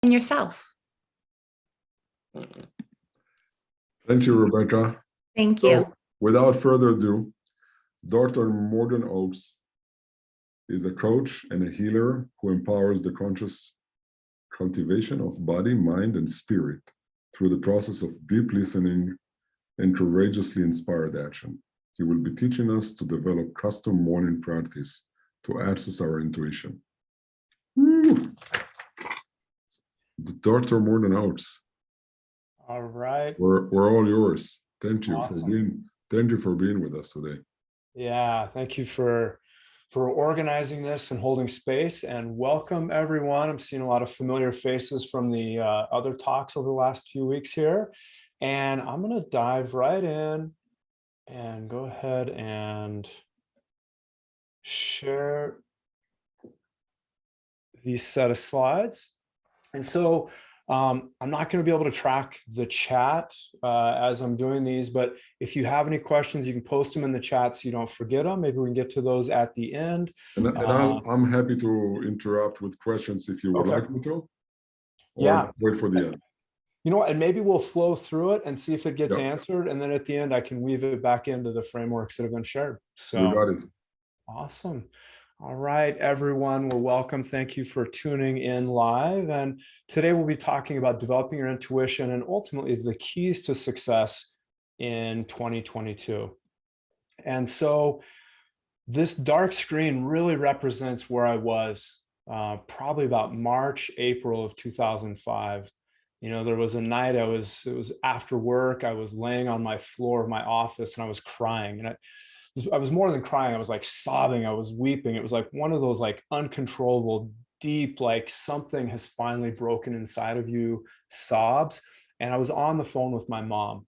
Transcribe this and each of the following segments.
and yourself. Thank you, Rebecca. Thank you. Without further ado, Dr. Morgan Oakes is a coach and a healer who empowers the conscious cultivation of body, mind, and spirit through the process of deep listening and courageously inspired action. He will be teaching us to develop custom morning practice to access our intuition. Woo! Dr. Morgan Oakes. All right. We're all yours. Thank you Awesome. for being with us today. Yeah, thank you for organizing this and holding space, and welcome everyone. I'm seeing a lot of familiar faces from the other talks over the last few weeks here, and I'm going to dive right in and go ahead and share these set of slides. And so I'm not going to be able to track the chat as I'm doing these, but if you have any questions, you can post them in the chat so you don't forget them. Maybe we can get to those at the end. And I'm happy to interrupt with questions if you would like me to. Yeah. Wait for the end. You know what, and maybe we'll flow through it and see if it gets answered. And then at the end, I can weave it back into the frameworks that have been shared. So we got it. Awesome. All right, everyone, well, welcome. Thank you for tuning in live. And today we'll be talking about developing your intuition and ultimately the keys to success in 2022. And so this dark screen really represents where I was probably about March, April of 2005. You know, there was a night it was after work. I was laying on my floor of my office and I was crying. And I was more than crying. I was like sobbing. I was weeping. It was like one of those like uncontrollable, deep, like something has finally broken inside of you sobs. And I was on the phone with my mom.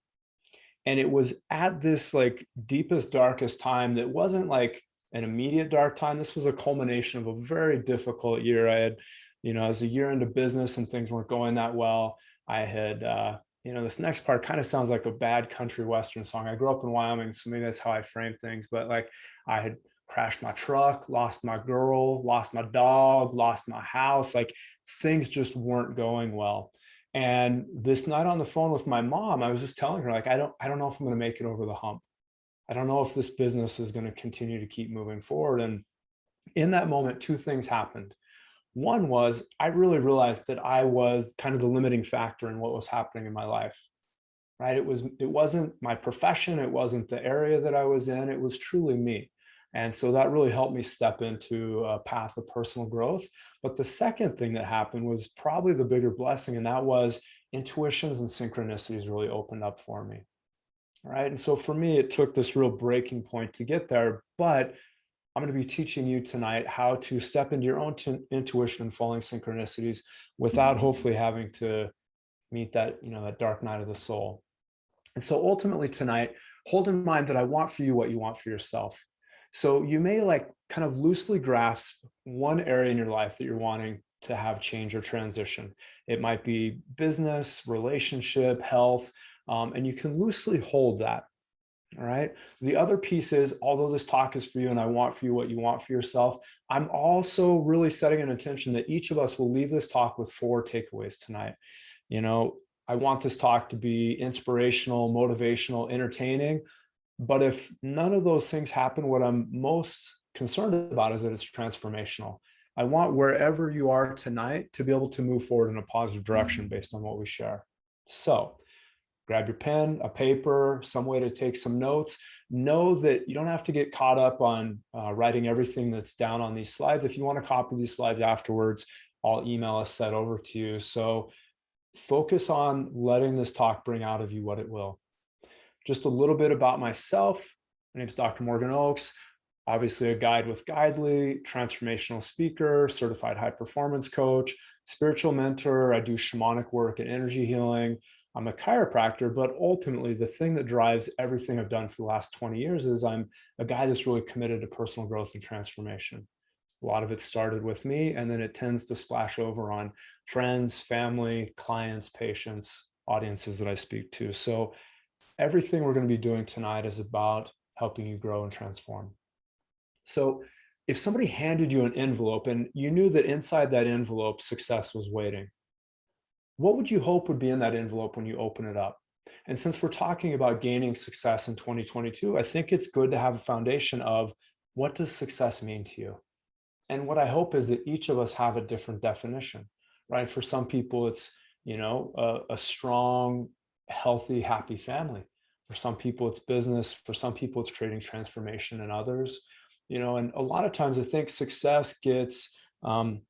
And it was at this like deepest, darkest time that wasn't like an immediate dark time. This was a culmination of a very difficult year. I had, you know, as a year into business and things weren't going that well. I had, you know, this next part kind of sounds like a bad country Western song. I grew up in Wyoming, so maybe that's how I frame things. But like I had crashed my truck, lost my girl, lost my dog, lost my house. Like things just weren't going well. And this night on the phone with my mom, I was just telling her, like, I don't know if I'm going to make it over the hump. I don't know if this business is going to continue to keep moving forward. And in that moment, two things happened. One was I really realized that I was kind of the limiting factor in what was happening in my life, right? It wasn't my profession. It wasn't the area that I was in. It was truly me. And so that really helped me step into a path of personal growth. But the second thing that happened was probably the bigger blessing. And that was intuitions and synchronicities really opened up for me. Right. And so for me, it took this real breaking point to get there. But I'm going to be teaching you tonight how to step into your own intuition and following synchronicities without hopefully having to meet that, you know, that dark night of the soul. And so ultimately tonight, hold in mind that I want for you what you want for yourself. So you may like kind of loosely grasp one area in your life that you're wanting to have change or transition. It might be business, relationship, health, and you can loosely hold that. All right. The other piece is, although this talk is for you and I want for you what you want for yourself, I'm also really setting an intention that each of us will leave this talk with 4 takeaways tonight. You know, I want this talk to be inspirational, motivational, entertaining. But if none of those things happen, what I'm most concerned about is that it's transformational. I want wherever you are tonight to be able to move forward in a positive direction based on what we share. So grab your pen, a paper, some way to take some notes. Know that you don't have to get caught up on writing everything that's down on these slides. If you want to copy these slides afterwards, I'll email a set over to you. So focus on letting this talk bring out of you what it will. Just a little bit about myself. My name is Dr. Morgan Oakes, obviously a guide with Guidely, transformational speaker, certified high performance coach, spiritual mentor. I do shamanic work and energy healing. I'm a chiropractor, but ultimately the thing that drives everything I've done for the last 20 years is I'm a guy that's really committed to personal growth and transformation. A lot of it started with me, and then it tends to splash over on friends, family, clients, patients, audiences that I speak to. So everything we're going to be doing tonight is about helping you grow and transform. So if somebody handed you an envelope and you knew that inside that envelope success was waiting, what would you hope would be in that envelope when you open it up? And since we're talking about gaining success in 2022, I think it's good to have a foundation of what does success mean to you? And what I hope is that each of us have a different definition, right? For some people, it's, a strong, healthy, happy family. For some people, it's business. For some people, it's creating transformation in others, and a lot of times I think success gets kind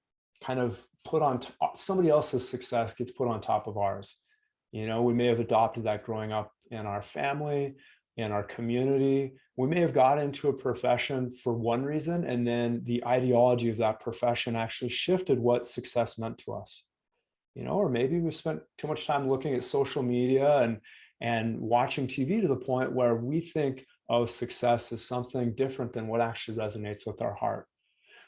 of put on, somebody else's success gets put on top of ours. We may have adopted that growing up in our family, in our community. We may have got into a profession for one reason, and then the ideology of that profession actually shifted what success meant to us. Or maybe we spent too much time looking at social media and watching TV to the point where we think of success as something different than what actually resonates with our heart.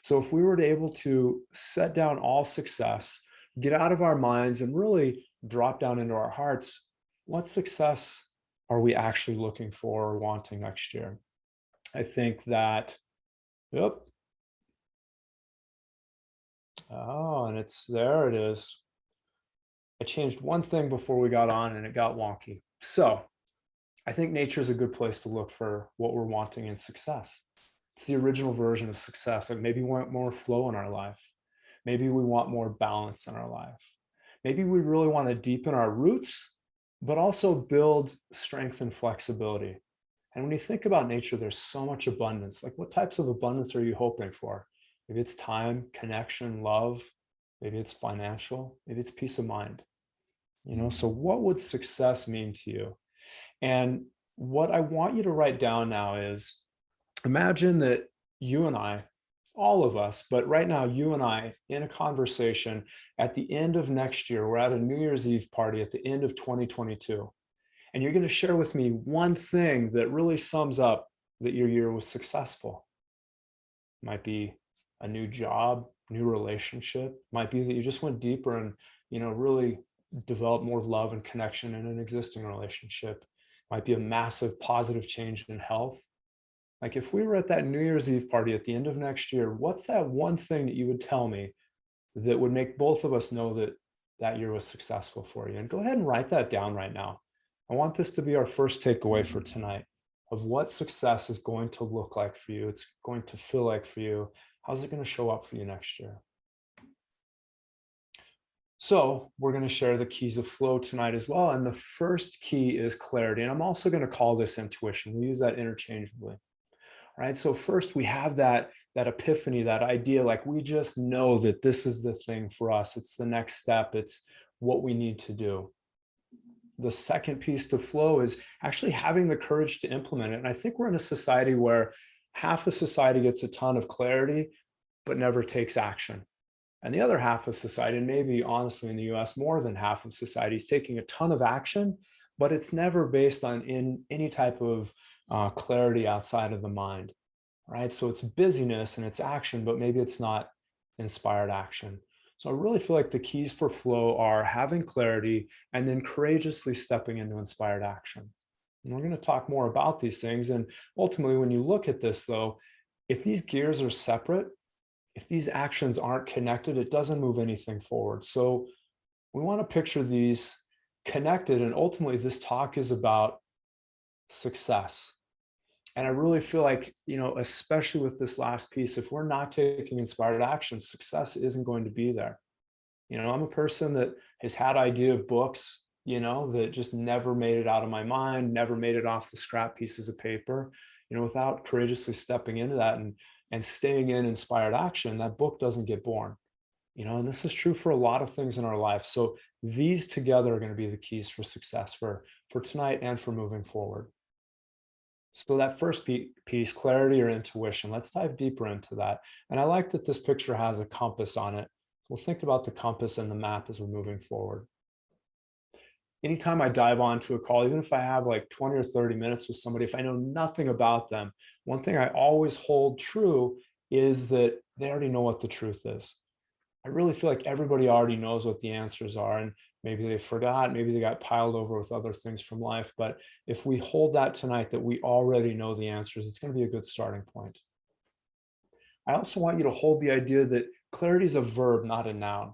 So if we were to able to set down all success, get out of our minds and really drop down into our hearts, what success are we actually looking for or wanting next year? I think that, yep. Oh, and there it is. I changed one thing before we got on and it got wonky. So I think nature is a good place to look for what we're wanting in success. It's the original version of success. Like maybe we want more flow in our life. Maybe we want more balance in our life. Maybe we really want to deepen our roots, but also build strength and flexibility. And when you think about nature, there's so much abundance. Like what types of abundance are you hoping for? Maybe it's time, connection, love. Maybe it's financial. Maybe it's peace of mind. So what would success mean to you? And what I want you to write down now is, imagine that you and I, all of us, but right now, you and I in a conversation at the end of next year, we're at a New Year's Eve party at the end of 2022. And you're going to share with me one thing that really sums up that your year was successful. It might be a new job, new relationship. It might be that you just went deeper and, really developed more love and connection in an existing relationship. It might be a massive positive change in health. Like if we were at that New Year's Eve party at the end of next year, what's that one thing that you would tell me that would make both of us know that that year was successful for you? And go ahead and write that down right now. I want this to be our first takeaway for tonight of what success is going to look like for you. It's going to feel like for you. How's it going to show up for you next year? So we're going to share the keys of flow tonight as well. And the first key is clarity. And I'm also going to call this intuition. We use that interchangeably. Right. So first we have that epiphany, that idea, like we just know that this is the thing for us. It's the next step. It's what we need to do. The second piece to flow is actually having the courage to implement it. And I think we're in a society where half of society gets a ton of clarity, but never takes action. And the other half of society, and maybe honestly in the US, more than half of society is taking a ton of action, but it's never based on any type of clarity outside of the mind, right? So it's busyness and it's action, but maybe it's not inspired action. So I really feel like the keys for flow are having clarity and then courageously stepping into inspired action. And we're going to talk more about these things. And ultimately, when you look at this, though, if these gears are separate, if these actions aren't connected, it doesn't move anything forward. So we want to picture these connected. And ultimately, this talk is about success. And I really feel like, especially with this last piece, if we're not taking inspired action, success isn't going to be there. I'm a person that has had idea of books, that just never made it out of my mind, never made it off the scrap pieces of paper, without courageously stepping into that and staying in inspired action, that book doesn't get born. And this is true for a lot of things in our life. So these together are going to be the keys for success for tonight and for moving forward. So that first piece, clarity or intuition, let's dive deeper into that. And I like that this picture has a compass on it. We'll think about the compass and the map as we're moving forward. Anytime I dive onto a call, even if I have like 20 or 30 minutes with somebody, if I know nothing about them, one thing I always hold true is that they already know what the truth is. I really feel like everybody already knows what the answers are, and maybe they forgot, maybe they got piled over with other things from life. But if we hold that tonight, that we already know the answers, it's going to be a good starting point. I also want you to hold the idea that clarity is a verb, not a noun.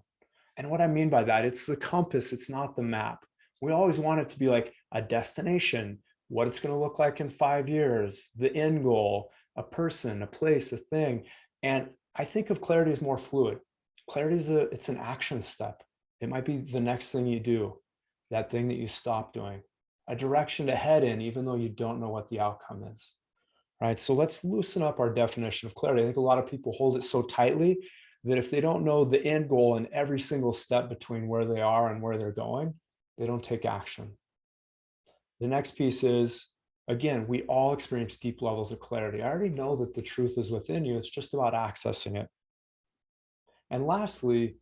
And what I mean by that, it's the compass, it's not the map. We always want it to be like a destination, what it's going to look like in 5 years, the end goal, a person, a place, a thing. And I think of clarity as more fluid. Clarity is it's an action step. It might be the next thing you do, that thing that you stop doing, a direction to head in, even though you don't know what the outcome is. Right. So let's loosen up our definition of clarity. I think a lot of people hold it so tightly that if they don't know the end goal in every single step between where they are and where they're going, they don't take action. The next piece is, again, we all experience deep levels of clarity. I already know that the truth is within you. It's just about accessing it. And lastly,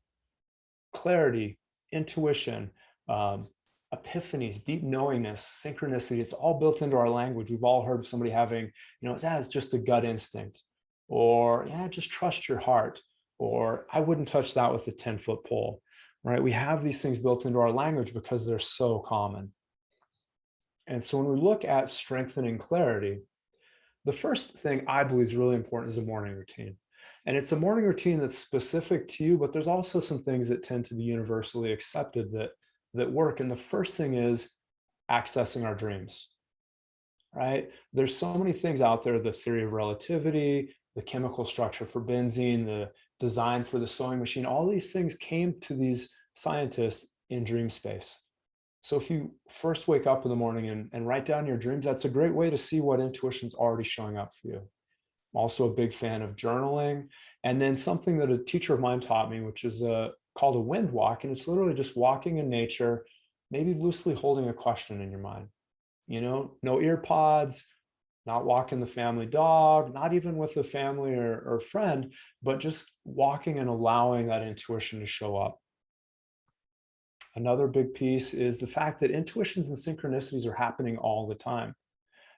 clarity, intuition, epiphanies, deep knowingness, synchronicity, it's all built into our language. We've all heard of somebody having, it's just a gut instinct, or yeah, just trust your heart, or I wouldn't touch that with a 10-foot pole, right? We have these things built into our language because they're so common. And so when we look at strengthening clarity, the first thing I believe is really important is a morning routine. And it's a morning routine that's specific to you, but there's also some things that tend to be universally accepted that work. And the first thing is accessing our dreams, right? There's so many things out there, the theory of relativity, the chemical structure for benzene, the design for the sewing machine, all these things came to these scientists in dream space. So if you first wake up in the morning and write down your dreams, that's a great way to see what intuition's already showing up for you. I'm also a big fan of journaling. And then something that a teacher of mine taught me, which is called a wind walk. And it's literally just walking in nature, maybe loosely holding a question in your mind. No ear pods, not walking the family dog, not even with a family or friend, but just walking and allowing that intuition to show up. Another big piece is the fact that intuitions and synchronicities are happening all the time.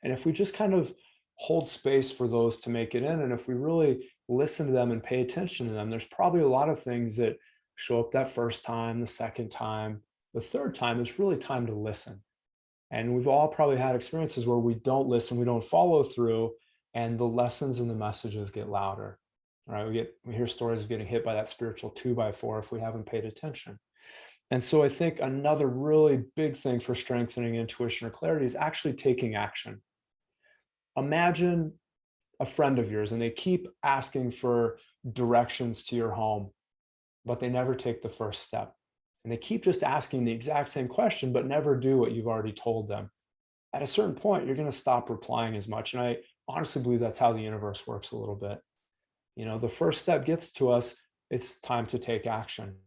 And if we just kind of hold space for those to make it in, and if we really listen to them and pay attention to them, there's probably a lot of things that show up that first time, the second time, the third time. It's really time to listen. And we've all probably had experiences where we don't listen, we don't follow through, and the lessons and the messages get louder. Right? We hear stories of getting hit by that spiritual 2x4 if we haven't paid attention. And so I think another really big thing for strengthening intuition or clarity is actually taking action. Imagine a friend of yours and they keep asking for directions to your home, but they never take the first step. And they keep just asking the exact same question, but never do what you've already told them. At a certain point, you're going to stop replying as much. And I honestly believe that's how the universe works a little bit. The first step gets to us, it's time to take action.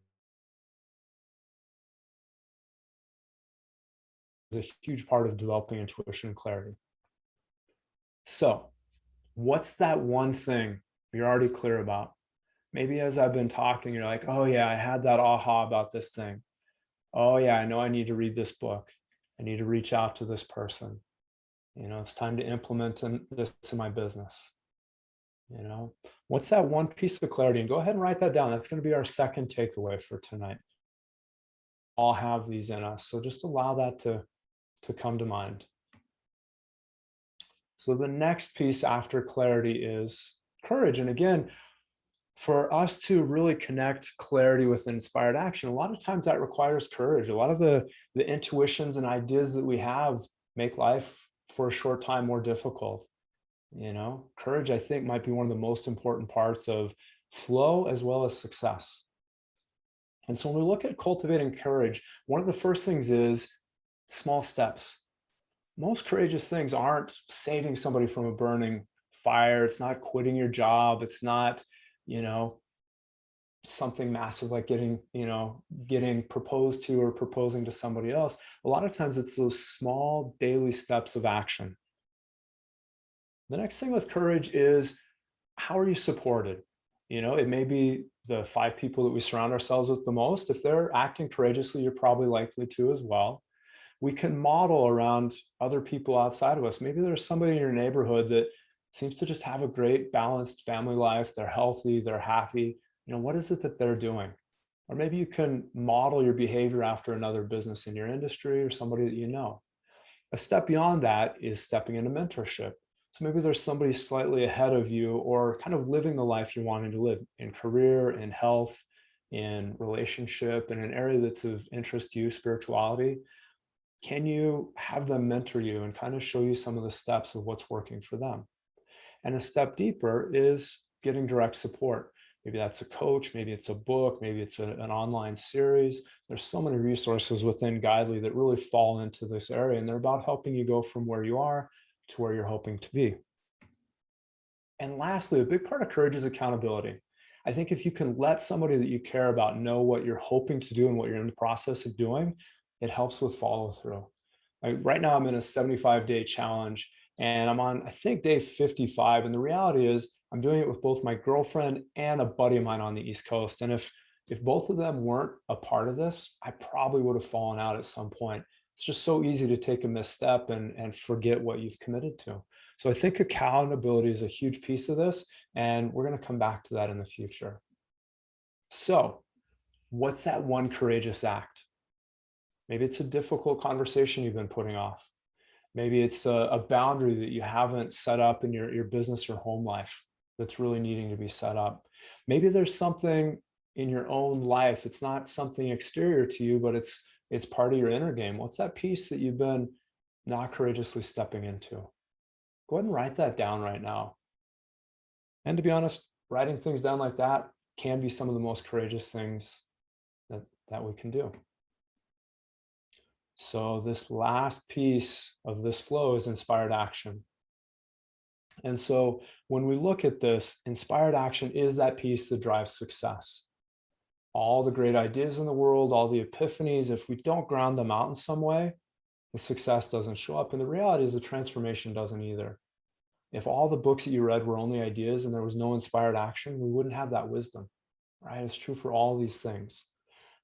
It's a huge part of developing intuition and clarity. So, what's that one thing you're already clear about? Maybe as I've been talking, you're like, oh yeah, I had that aha about this thing. Oh yeah, I know I need to read this book. I need to reach out to this person. It's time to implement this in my business. What's that one piece of clarity? And go ahead and write that down. That's going to be our second takeaway for tonight. All have these in us. So just allow that to come to mind. So the next piece after clarity is courage. And again, for us to really connect clarity with inspired action, a lot of times that requires courage. A lot of the intuitions and ideas that we have make life for a short time more difficult. Courage, I think, might be one of the most important parts of flow as well as success. And so when we look at cultivating courage, one of the first things is small steps. Most courageous things aren't saving somebody from a burning fire. It's not quitting your job. It's not, something massive like getting proposed to or proposing to somebody else. A lot of times it's those small daily steps of action. The next thing with courage is, how are you supported? It may be the 5 people that we surround ourselves with the most. If they're acting courageously, you're probably likely to as well. We can model around other people outside of us. Maybe there's somebody in your neighborhood that seems to just have a great balanced family life. They're healthy, they're happy. What is it that they're doing? Or maybe you can model your behavior after another business in your industry or somebody that you know. A step beyond that is stepping into mentorship. So maybe there's somebody slightly ahead of you or kind of living the life you're wanting to live in career, in health, in relationship, in an area that's of interest to you, spirituality, can you have them mentor you and kind of show you some of the steps of what's working for them? And a step deeper is getting direct support. Maybe that's a coach, maybe it's a book, maybe it's an online series. There's so many resources within Guidely that really fall into this area, and they're about helping you go from where you are to where you're hoping to be. And lastly, a big part of courage is accountability. I think if you can let somebody that you care about know what you're hoping to do and what you're in the process of doing, it helps with follow through. Like right now, I'm in a 75-day challenge and I'm on, I think, day 55. And the reality is I'm doing it with both my girlfriend and a buddy of mine on the East Coast. And if both of them weren't a part of this, I probably would have fallen out at some point. It's just so easy to take a misstep and forget what you've committed to. So I think accountability is a huge piece of this, and we're going to come back to that in the future. So what's that one courageous act? Maybe it's a difficult conversation you've been putting off. Maybe it's a boundary that you haven't set up in your business or home life that's really needing to be set up. Maybe there's something in your own life. It's not something exterior to you, but it's part of your inner game. What's that piece that you've been not courageously stepping into? Go ahead and write that down right now. And to be honest, writing things down like that can be some of the most courageous things that we can do. So this last piece of this flow is inspired action. And so when we look at this, inspired action is that piece that drives success. All the great ideas in the world, all the epiphanies, if we don't ground them out in some way, the success doesn't show up. And the reality is the transformation doesn't either. If all the books that you read were only ideas and there was no inspired action, we wouldn't have that wisdom, right? It's true for all these things.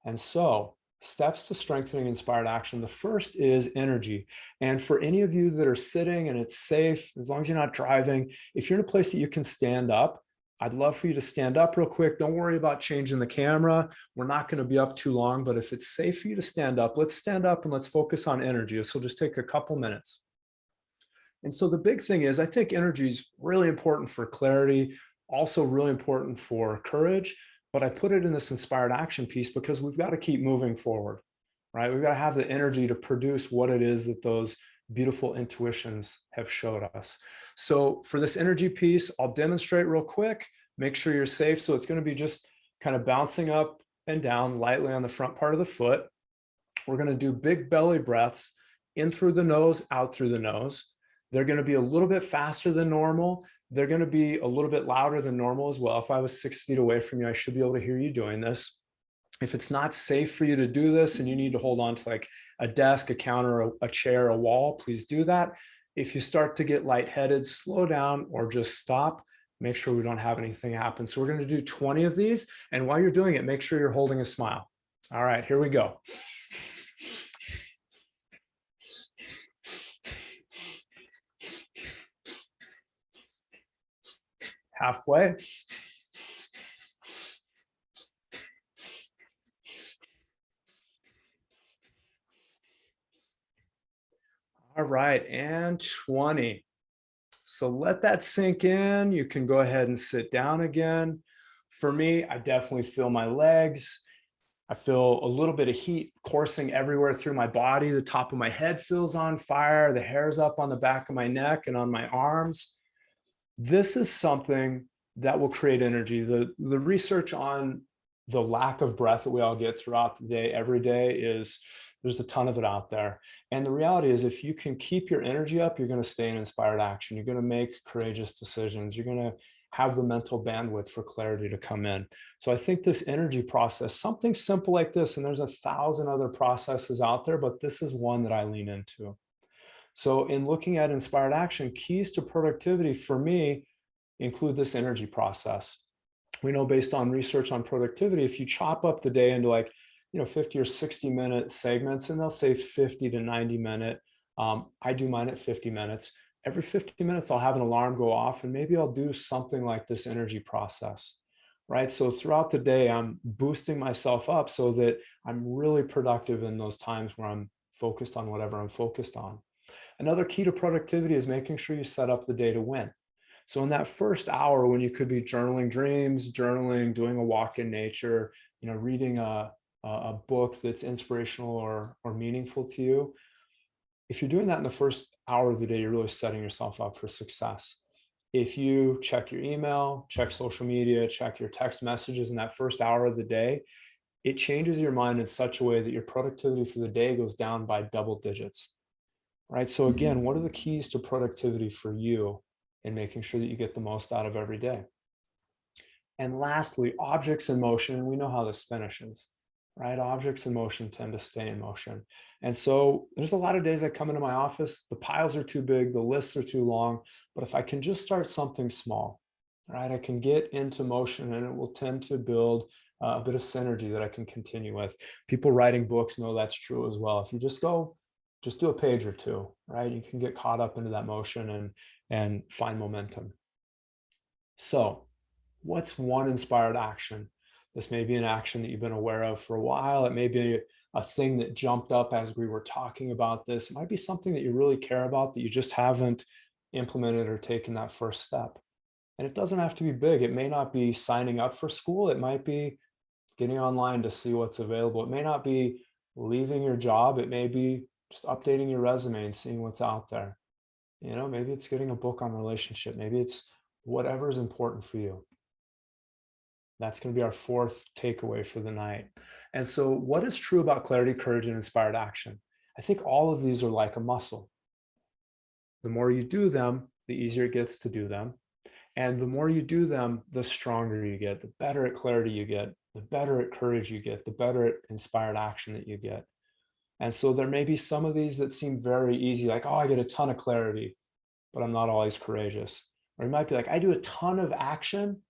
And so steps to strengthening inspired action. The first is energy. And for any of you that are sitting and it's safe, as long as you're not driving, if you're in a place that you can stand up, I'd love for you to stand up real quick. Don't worry about changing the camera. We're not going to be up too long, but if it's safe for you to stand up, let's stand up and let's focus on energy. This will just take a couple minutes. And so the big thing is, I think energy is really important for clarity, also really important for courage, but I put it in this inspired action piece because we've got to keep moving forward, right? We've got to have the energy to produce what it is that those beautiful intuitions have showed us. So for this energy piece, I'll demonstrate real quick, make sure you're safe. So it's going to be just kind of bouncing up and down lightly on the front part of the foot. We're going to do big belly breaths in through the nose, out through the nose. They're going to be a little bit faster than normal. They're going to be a little bit louder than normal as well. If I was 6 feet away from you, I should be able to hear you doing this. If it's not safe for you to do this and you need to hold on to like a desk, a counter, a chair, a wall, please do that. If you start to get lightheaded, slow down or just stop. Make sure we don't have anything happen. So we're going to do 20 of these. And while you're doing it, make sure you're holding a smile. All right, here we go. Halfway. All right, and 20. So let that sink in. You can go ahead and sit down again. For me, I definitely feel my legs. I feel a little bit of heat coursing everywhere through my body. The top of my head feels on fire. The hair's up on the back of my neck and on my arms. This is something that will create energy. The research on the lack of breath that we all get throughout the day, every day, is there's a ton of it out there. And the reality is, if you can keep your energy up, you're going to stay in inspired action. You're going to make courageous decisions. You're going to have the mental bandwidth for clarity to come in. So I think this energy process, something simple like this, and there's 1,000 other processes out there, but this is one that I lean into. So in looking at inspired action, keys to productivity for me include this energy process. We know based on research on productivity, if you chop up the day into like, 50 or 60 minute segments, and they'll say 50 to 90 minute. I do mine at 50 minutes. Every 50 minutes, I'll have an alarm go off and maybe I'll do something like this energy process, right? So throughout the day, I'm boosting myself up so that I'm really productive in those times where I'm focused on whatever I'm focused on. Another key to productivity is making sure you set up the day to win. So in that first hour, when you could be journaling dreams, journaling, doing a walk in nature, reading a book that's inspirational or meaningful to you. If you're doing that in the first hour of the day, you're really setting yourself up for success. If you check your email, check social media, check your text messages in that first hour of the day, it changes your mind in such a way that your productivity for the day goes down by double digits, right? So again, what are the keys to productivity for you in making sure that you get the most out of every day? And lastly, objects in motion. We know how this finishes, right? Objects in motion tend to stay in motion. And so there's a lot of days I come into my office, the piles are too big, the lists are too long, but if I can just start something small, right, I can get into motion and it will tend to build a bit of synergy that I can continue with. People writing books know that's true as well. If you just do a page or two, right, you can get caught up into that motion and find momentum. So what's one inspired action? This may be an action that you've been aware of for a while. It may be a thing that jumped up as we were talking about this. It might be something that you really care about that you just haven't implemented or taken that first step. And it doesn't have to be big. It may not be signing up for school. It might be getting online to see what's available. It may not be leaving your job. It may be just updating your resume and seeing what's out there. Maybe it's getting a book on relationship. Maybe it's whatever is important for you. That's going to be our fourth takeaway for the night. And so what is true about clarity, courage, and inspired action? I think all of these are like a muscle. The more you do them, the easier it gets to do them. And the more you do them, the stronger you get, the better at clarity you get, the better at courage you get, the better at inspired action that you get. And so there may be some of these that seem very easy, like, oh, I get a ton of clarity, but I'm not always courageous. Or you might be like, I do a ton of action,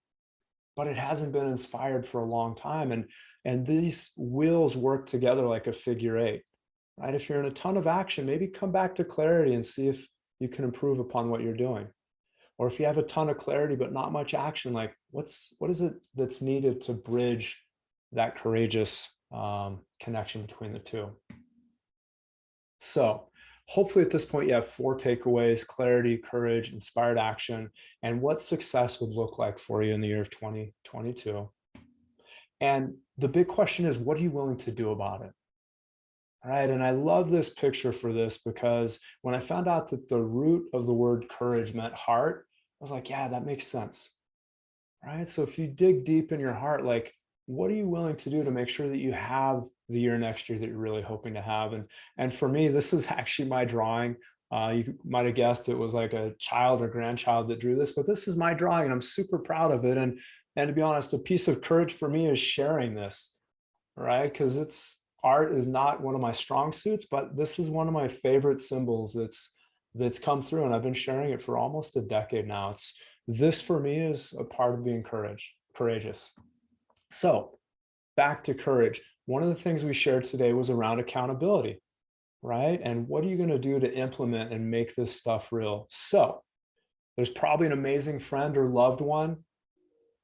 but it hasn't been inspired for a long time. And these wheels work together like a figure eight, right? If you're in a ton of action, maybe come back to clarity and see if you can improve upon what you're doing. Or if you have a ton of clarity, but not much action, like what is it that's needed to bridge that courageous connection between the two? So hopefully at this point, you have 4 takeaways: clarity, courage, inspired action, and what success would look like for you in the year of 2022. And the big question is, what are you willing to do about it? All right. And I love this picture for this because when I found out that the root of the word courage meant heart, I was like, yeah, that makes sense. Right. So if you dig deep in your heart, like, what are you willing to do to make sure that you have the year next year that you're really hoping to have? And for me, this is actually my drawing. You might have guessed it was like a child or grandchild that drew this, but this is my drawing and I'm super proud of it. And to be honest, a piece of courage for me is sharing this, right? Because art is not one of my strong suits, but this is one of my favorite symbols that's come through, and I've been sharing it for almost a decade now. This for me is a part of being courageous. So back to courage. One of the things we shared today was around accountability, right? And what are you going to do to implement and make this stuff real? So there's probably an amazing friend or loved one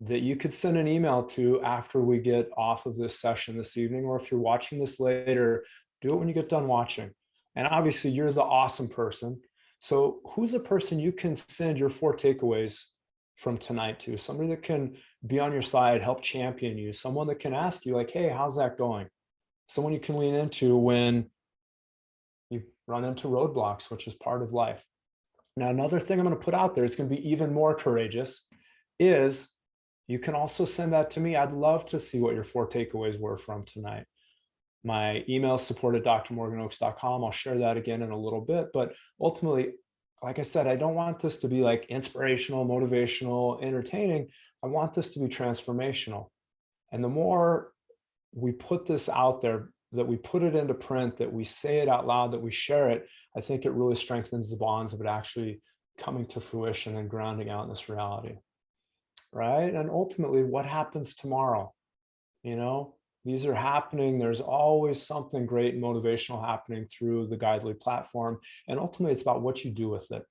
that you could send an email to after we get off of this session this evening, or if you're watching this later, do it when you get done watching. And obviously you're the awesome person. So who's a person you can send your 4 takeaways from tonight to? Somebody that can be on your side, help champion you, someone that can ask you like, hey, how's that going? Someone you can lean into when you run into roadblocks, which is part of life. Now, another thing I'm going to put out there, it's going to be even more courageous, is you can also send that to me. I'd love to see what your 4 takeaways were from tonight. My email is support@drmorganoaks.com. I'll share that again in a little bit. But ultimately, like I said, I don't want this to be like inspirational, motivational, entertaining. I want this to be transformational. And the more we put this out there, that we put it into print, that we say it out loud, that we share it, I think it really strengthens the bonds of it actually coming to fruition and grounding out in this reality. Right? And ultimately, what happens tomorrow? These are happening. There's always something great and motivational happening through the Guidely platform. And ultimately, it's about what you do with it.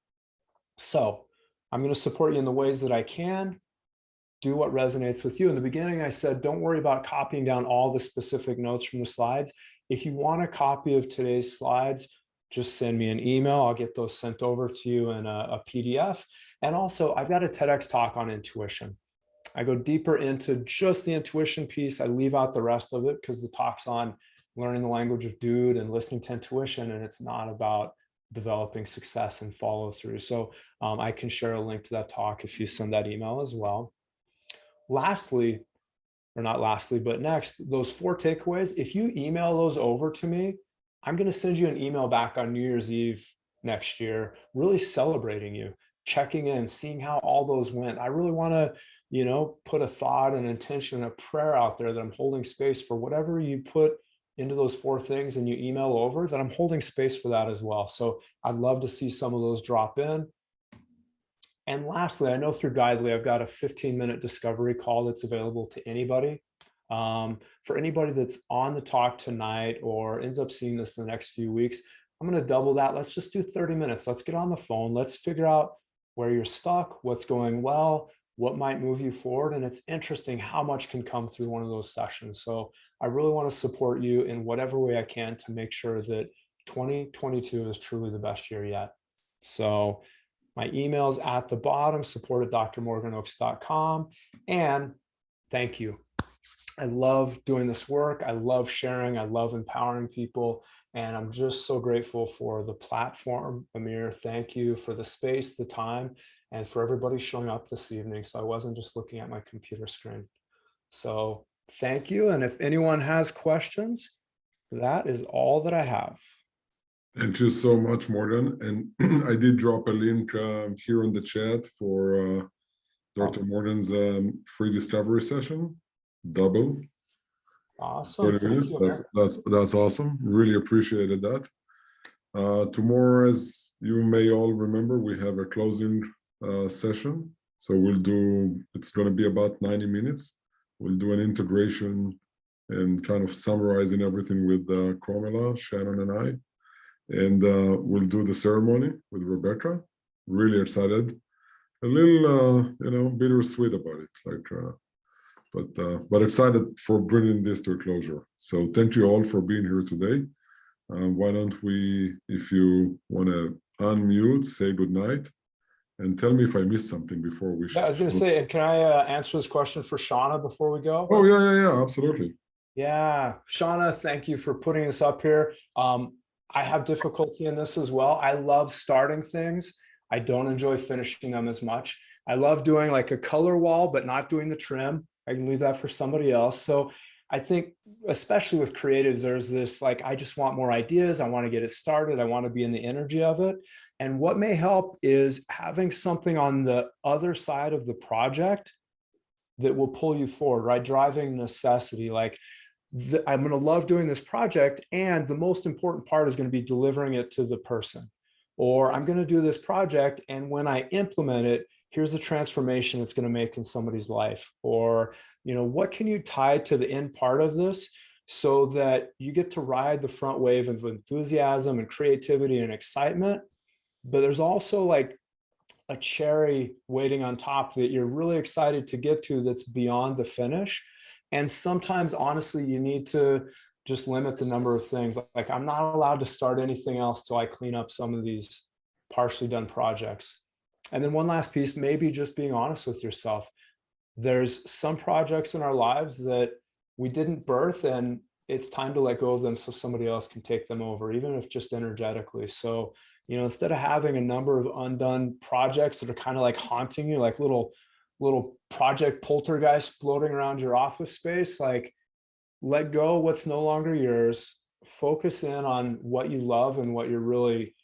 So I'm going to support you in the ways that I can. Do what resonates with you. In the beginning, I said, don't worry about copying down all the specific notes from the slides. If you want a copy of today's slides, just send me an email. I'll get those sent over to you in a PDF. And also, I've got a TEDx talk on intuition. I go deeper into just the intuition piece. I leave out the rest of it because the talk's on learning the language of dude and listening to intuition, and it's not about developing success and follow through. So I can share a link to that talk if you send that email as well. Lastly, or not lastly, but next, those 4 takeaways, if you email those over to me, I'm going to send you an email back on New Year's Eve next year, really celebrating you, checking in, seeing how all those went. I really want to, put a thought, an intention, a prayer out there that I'm holding space for whatever you put into those 4 things and you email over, that I'm holding space for that as well. So I'd love to see some of those drop in. And lastly, I know through Guidely, I've got a 15-minute discovery call that's available to anybody. For anybody that's on the talk tonight or ends up seeing this in the next few weeks, I'm going to double that. Let's just do 30 minutes. Let's get on the phone. Let's figure out where you're stuck, what's going well, what might move you forward. And it's interesting how much can come through one of those sessions. So I really want to support you in whatever way I can to make sure that 2022 is truly the best year yet. So my email's at the bottom, support@drmorganoaks.com. And thank you. I love doing this work. I love sharing. I love empowering people. And I'm just so grateful for the platform. Amir, thank you for the space, the time, and for everybody showing up this evening. So I wasn't just looking at my computer screen. So thank you. And if anyone has questions, that is all that I have. Thank you so much, Morgan. And I did drop a link here in the chat for Dr. Morgan's free discovery session, double. Awesome. 30 minutes. That's awesome. Really appreciated that. Tomorrow, as you may all remember, we have a closing session. So it's going to be about 90 minutes. We'll do an integration and kind of summarizing everything with Carmela, Shannon, and I. And we'll do the ceremony with Rebecca. Really excited. A little, bittersweet about it, but excited for bringing this to a closure. So thank you all for being here today. Why don't we, if you want to unmute, say goodnight, and tell me if I missed something before we. Yeah, I was going to say, can I answer this question for Shauna before we go? Oh yeah, absolutely. Yeah, Shauna, thank you for putting this up here. I have difficulty in this as well. I love starting things. I don't enjoy finishing them as much. I love doing like a color wall, but not doing the trim. I can leave that for somebody else. So I think, especially with creatives, there's this, like, I just want more ideas. I want to get it started. I want to be in the energy of it. And what may help is having something on the other side of the project that will pull you forward, right? Driving necessity, like, I'm going to love doing this project, and the most important part is going to be delivering it to the person. Or I'm going to do this project, and when I implement it, here's the transformation it's going to make in somebody's life. Or, what can you tie to the end part of this so that you get to ride the front wave of enthusiasm and creativity and excitement, but there's also like a cherry waiting on top that you're really excited to get to that's beyond the finish. And sometimes, honestly, you need to just limit the number of things. Like, I'm not allowed to start anything else till I clean up some of these partially done projects. And then one last piece, maybe just being honest with yourself. There's some projects in our lives that we didn't birth, and it's time to let go of them so somebody else can take them over, even if just energetically. So, instead of having a number of undone projects that are kind of like haunting you, like little project poltergeist floating around your office space, like, let go what's no longer yours, focus in on what you love and what you're really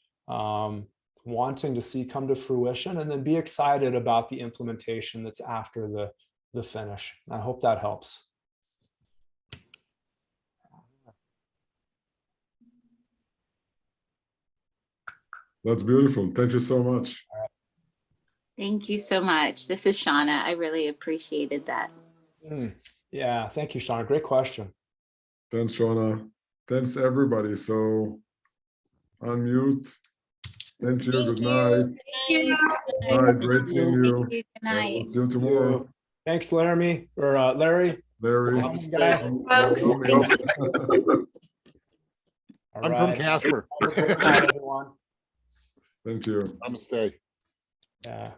wanting to see come to fruition, and then be excited about the implementation that's after the finish. I hope that helps. That's beautiful. Thank you so much. Thank you so much. This is Shauna. I really appreciated that. Yeah, thank you, Shauna. Great question. Thanks, Shauna. Thanks, everybody. So unmute. Thank you. Good night. Bye. Great seeing you. Good night. We'll see you tomorrow. Thanks, Larry. Larry. I'm from Casper. Good night, everyone. Thank you. Namaste. Yeah.